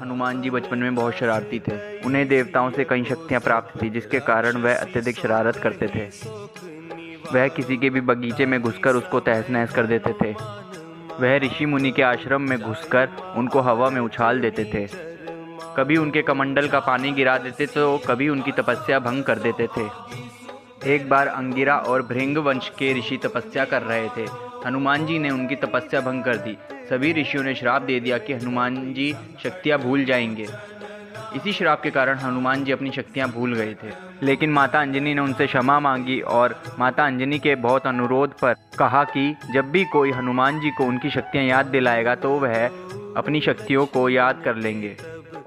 हनुमान जी बचपन में बहुत शरारती थे। उन्हें देवताओं से कई शक्तियाँ प्राप्त थी, जिसके कारण वह अत्यधिक शरारत करते थे। वह किसी के भी बगीचे में घुसकर उसको तहस नहस कर देते थे। वह ऋषि मुनि के आश्रम में घुसकर उनको हवा में उछाल देते थे। कभी उनके कमंडल का पानी गिरा देते तो कभी उनकी तपस्या भंग कर देते थे। एक बार अंगिरा और भृंग वंश के ऋषि तपस्या कर रहे थे। हनुमान जी ने उनकी तपस्या भंग कर दी। सभी ऋषियों ने श्राप दे दिया कि हनुमान जी शक्तियाँ भूल जाएंगे। इसी श्राप के कारण हनुमान जी अपनी शक्तियाँ भूल गए थे। लेकिन माता अंजनी ने उनसे क्षमा मांगी और माता अंजनी के बहुत अनुरोध पर कहा कि जब भी कोई हनुमान जी को उनकी शक्तियाँ याद दिलाएगा तो वह अपनी शक्तियों को याद कर लेंगे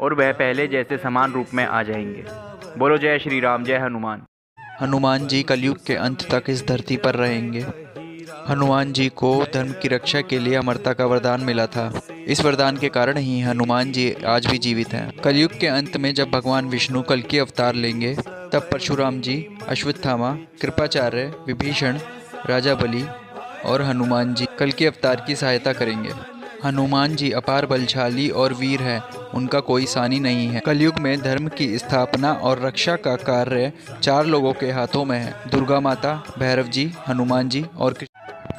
और वह पहले जैसे समान रूप में आ जाएंगे। बोलो जय श्री राम, जय हनुमान। हनुमान जी कलयुग के अंत तक इस धरती पर रहेंगे। हनुमान जी को धर्म की रक्षा के लिए अमरता का वरदान मिला था। इस वरदान के कारण ही हनुमान जी आज भी जीवित हैं। कलयुग के अंत में जब भगवान विष्णु कल की अवतार लेंगे, तब परशुराम जी, अश्वत्थामा, कृपाचार्य, विभीषण, राजा बलि और हनुमान जी कल के अवतार की सहायता करेंगे। हनुमान जी अपार बलशाली और वीर हैं, उनका कोई सानी नहीं है। कलयुग में धर्म की स्थापना और रक्षा का कार्य 4 लोगों के हाथों में है: दुर्गा माता, भैरव जी, हनुमान जी और कृष्ण।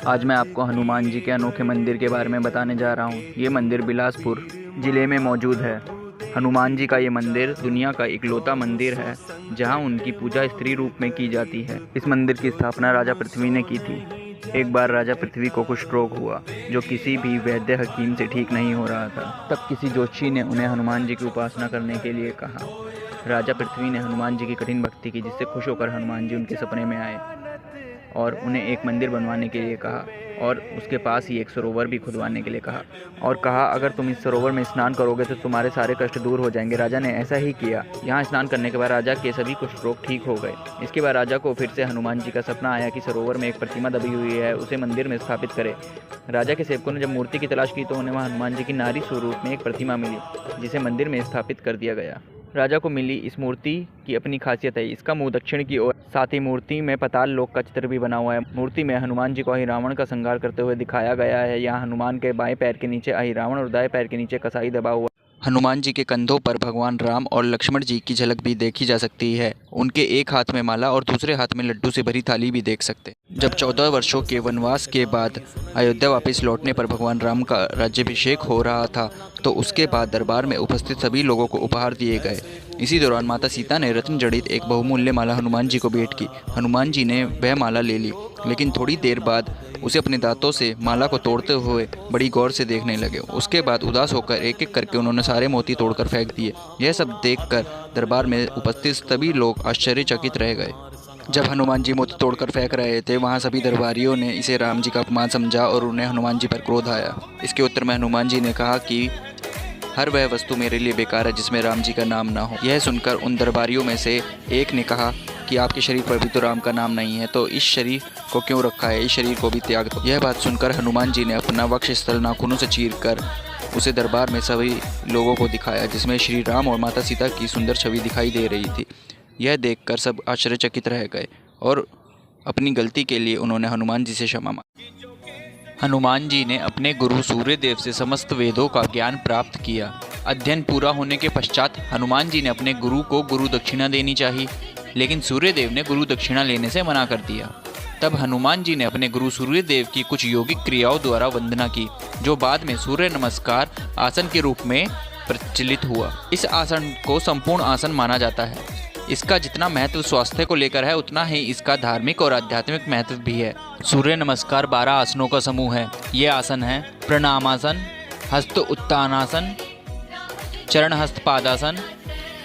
आज मैं आपको हनुमान जी के अनोखे मंदिर के बारे में बताने जा रहा हूँ। ये मंदिर बिलासपुर जिले में मौजूद है। हनुमान जी का ये मंदिर दुनिया का इकलौता मंदिर है जहाँ उनकी पूजा स्त्री रूप में की जाती है। इस मंदिर की स्थापना राजा पृथ्वी ने की थी। एक बार राजा पृथ्वी को कुष्ठ रोग हुआ जो किसी भी वैद्य हकीम से ठीक नहीं हो रहा था। तब किसी जोशी ने उन्हें हनुमान जी की उपासना करने के लिए कहा। राजा पृथ्वी ने हनुमान जी की कठिन भक्ति की, जिससे खुश होकर हनुमान जी उनके सपने में आए और उन्हें एक मंदिर बनवाने के लिए कहा और उसके पास ही एक सरोवर भी खुदवाने के लिए कहा और कहा अगर तुम इस सरोवर में स्नान करोगे तो तुम्हारे सारे कष्ट दूर हो जाएंगे। राजा ने ऐसा ही किया। यहाँ स्नान करने के बाद राजा के सभी कुष्ठ रोग ठीक हो गए। इसके बाद राजा को फिर से हनुमान जी का सपना आया कि सरोवर में एक प्रतिमा दबी हुई है, उसे मंदिर में स्थापित करे। राजा के सेवकों ने जब मूर्ति की तलाश की तो उन्हें वहाँ हनुमान जी की नारी स्वरूप में एक प्रतिमा मिली, जिसे मंदिर में स्थापित कर दिया गया। राजा को मिली इस मूर्ति की अपनी खासियत है, इसका मुंह दक्षिण की ओर, साथ ही मूर्ति में पाताल लोक का चित्र भी बना हुआ है। मूर्ति में हनुमान जी को अहिरावण का संहार करते हुए दिखाया गया है। यहाँ हनुमान के बाएं पैर के नीचे अहिरावण और दाएं पैर के नीचे कसाई दबा हुआ। हनुमान जी के कंधों पर भगवान राम और लक्ष्मण जी की झलक भी देखी जा सकती है। उनके एक हाथ में माला और दूसरे हाथ में लड्डू से भरी थाली भी देख सकते हैं। जब 14 वर्षों के वनवास के बाद अयोध्या वापस लौटने पर भगवान राम का राज्याभिषेक हो रहा था, तो उसके बाद दरबार में उपस्थित सभी लोगों को उपहार दिए गए। इसी दौरान माता सीता ने रत्न जड़ित एक बहुमूल्य माला हनुमान जी को भेंट की। हनुमान जी ने वह माला ले ली, लेकिन थोड़ी देर बाद उसे अपने दांतों से माला को तोड़ते हुए बड़ी गौर से देखने लगे। उसके बाद उदास होकर एक एक करके उन्होंने सारे मोती तोड़कर फेंक दिए। यह सब देखकर दरबार में उपस्थित सभी लोग आश्चर्यचकित रह गए। जब हनुमान जी मोती तोड़कर फेंक रहे थे, वहाँ सभी दरबारियों ने इसे राम जी का अपमान समझा और उन्हें हनुमान जी पर क्रोध आया। इसके उत्तर में हनुमान जी ने कहा कि हर वह वस्तु मेरे लिए बेकार है जिसमें राम जी का नाम ना हो। यह सुनकर उन दरबारियों में से एक ने कहा कि आपके शरीर पर भी तो राम का नाम नहीं है, तो इस शरीर को क्यों रखा है, इस शरीर को भी त्याग दो। यह बात सुनकर हनुमान जी ने अपना वक्षस्थल नाखूनों से चीरकर उसे दरबार में सभी लोगों को दिखाया, जिसमें श्री राम और माता सीता की सुंदर छवि दिखाई दे रही थी। यह देखकर सब आश्चर्यचकित रह गए और अपनी गलती के लिए उन्होंने हनुमान जी से क्षमा मांगी। हनुमान जी ने अपने गुरु सूर्यदेव से समस्त वेदों का ज्ञान प्राप्त किया। अध्ययन पूरा होने के पश्चात हनुमान जी ने अपने गुरु को गुरु दक्षिणा देनी चाहिए, लेकिन सूर्यदेव ने गुरु दक्षिणा लेने से मना कर दिया। तब हनुमान जी ने अपने गुरु सूर्यदेव की कुछ योगिक क्रियाओं द्वारा वंदना की, जो बाद में सूर्य नमस्कार आसन के रूप में प्रचलित हुआ। इस आसन को संपूर्ण आसन माना जाता है। इसका जितना महत्व स्वास्थ्य को लेकर है, उतना ही इसका धार्मिक और आध्यात्मिक महत्व भी है। सूर्य नमस्कार 12 आसनों का समूह है। ये आसन है प्रणामासन, हस्त उत्तानासन, चरण हस्त पादासन,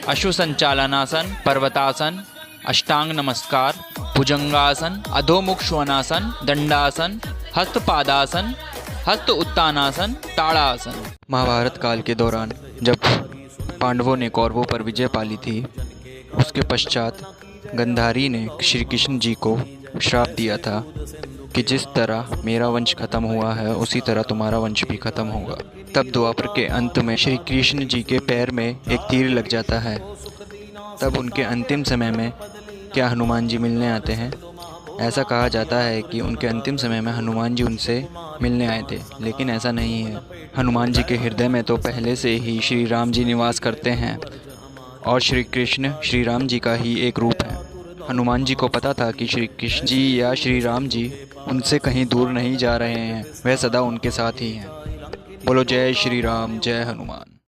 अश्व संचालनासन, पर्वतासन, अष्टांग नमस्कार, भुजंगासन, अधोमुख श्वनासन, दंडासन, हस्त पादासन, हस्त उत्तानासन, ताड़ासन। महाभारत काल के दौरान जब पांडवों ने कौरवों पर विजय पाली थी, उसके पश्चात गंधारी ने श्री कृष्ण जी को श्राप दिया था कि जिस तरह मेरा वंश खत्म हुआ है, उसी तरह तुम्हारा वंश भी खत्म होगा। तब द्वापर के अंत में श्री कृष्ण जी के पैर में एक तीर लग जाता है। तब उनके अंतिम समय में क्या हनुमान जी मिलने आते हैं ऐसा कहा जाता है कि उनके अंतिम समय में हनुमान जी उनसे मिलने आए थे, लेकिन ऐसा नहीं है। हनुमान जी के हृदय में तो पहले से ही श्री राम जी निवास करते हैं और श्री कृष्ण श्री राम जी का ही एक रूप है। हनुमान जी को पता था कि श्री कृष्ण जी या श्री राम जी उनसे कहीं दूर नहीं जा रहे हैं, वह सदा उनके साथ ही हैं। बोलो जय श्री राम, जय हनुमान।